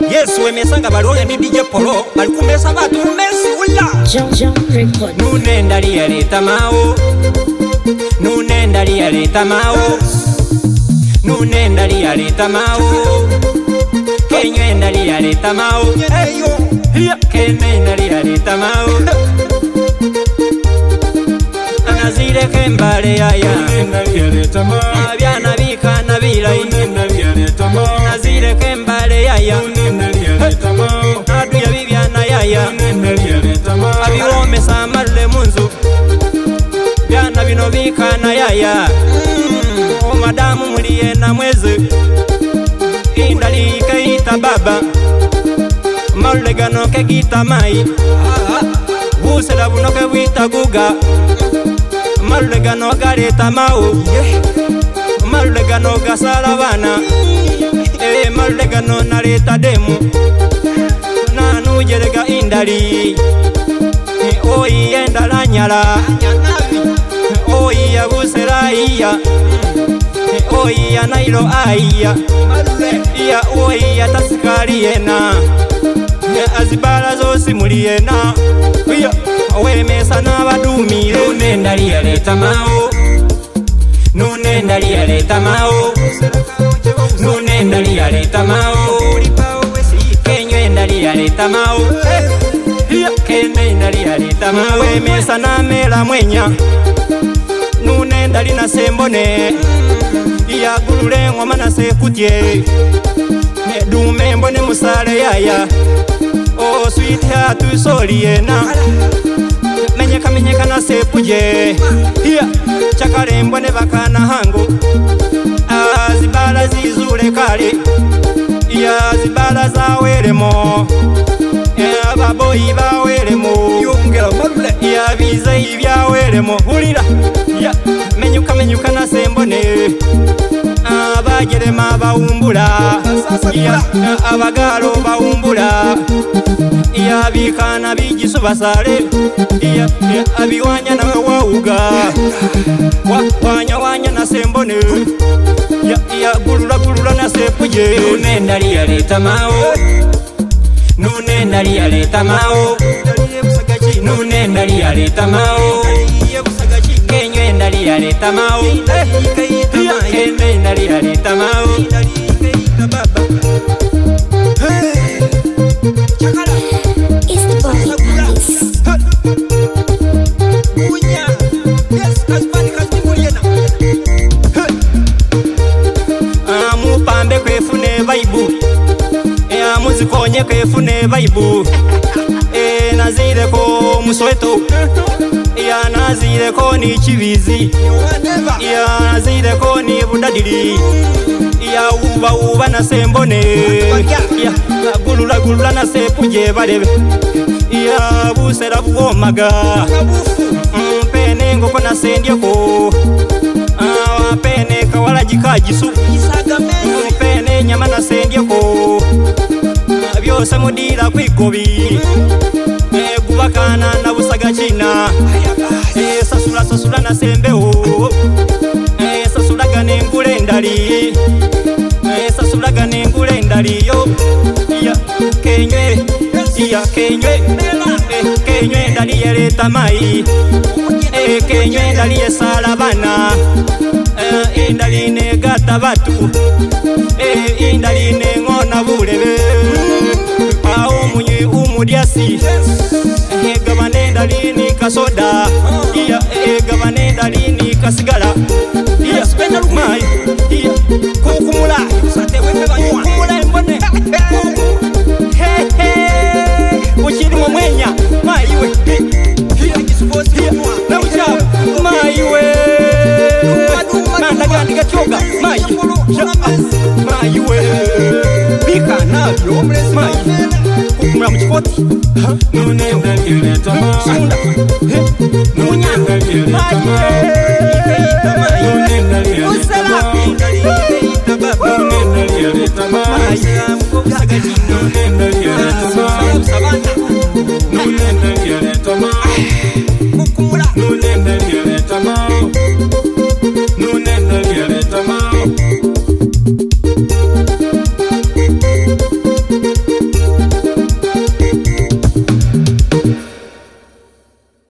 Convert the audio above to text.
Yesu emesanga balonga ni DJ Polo balikumesa batu Messi ula Jean Record Nunenda liyaleta mao Nunenda liyaleta mao Nunenda liyaleta mao Kenywenda liyaleta mao Kenywenda liyaleta mao Anazile kembale yaya Nunenda liyaleta mao Abyana bikana bilayi Nunenda liyaleta mao Anazile kembale yaya Nunenda liyaleta mao Adu ya bibyana yaya Nunenda liyaleta mao Abiwomesa amalule munzu Byana bino bikana yaya O madamu muliye na mwezi Indali kaita baba Malule gano ke gita mai Busela buno ke wita guga Malule gano galeta mau Malule gano gasala bana Malule gano naleta demu Nanu jerega indali Oyi endala nyala Oyi ya busela iya Oyi ya nailo aiya Iya oyi ya tasikari yena Azibala zosi muli yena Wemesa na badumire Nunenda liyaleta mao Nunenda liyaleta mao Nunenda liyaleta mao Kenywenda liyaleta mao Kenywenda liyaleta mao Wemesa na mela mwenya Nunenda lina sembone Iya gulule ngoma na sekutye Dume mbone musale yaya Oh sweet heart usoli yena Menyeka na sepuje Iya chakale mbone bakana hango Zibala zizule kale Iya zibala zaweremo Ababoyi baweremo Iya bizeyi byaweremo Hulira Iya menyuka na sembone Abagerema bawumbula Iya abagalo bawumbula Iya bikana bigisu basale Iya abiwanya na wawuga Wanya na sembone Iya gulula na sepuje Nunenda liyaleta mao Nunenda liyaleta mao Nunenda liyaleta mao Kenywenda liyaleta mao Kenywenda liyaleta mao It's the body police Mupambe kwefune baibu Muzikonye kwefune baibu Nazire ko musweto Nazire ko ni chivizi Nazire ko ni budadiri Uba na sembone Gulula na sepuje balebe Busera bugomaga Pene ngoko na sendyeko Pene kawala jikajisu Pene nyama na sendyeko Byose mudira kwikobi Gubakana na busaga china Sasula na sembeo Sasulaga nengule ndali Sasulaga nengule ndali yo Kenywe Kenywe ndali yeleta mai Kenywe ndali yesala bana Indali negata batu Indali nengona bulebe Munyi umudiasi Gabanenda lini kasoda Gabanenda lini kasigala Mai Kukumula Kukumula mbone Uchini mwenya Mai we Na uchabu Mai we Nanda gandi kachoga Mai Mai we Bika navyo Mai Kukumula mchikoti Nunenda liyaleta mao Nunenda liyaleta mao Nunenda liyaleta mao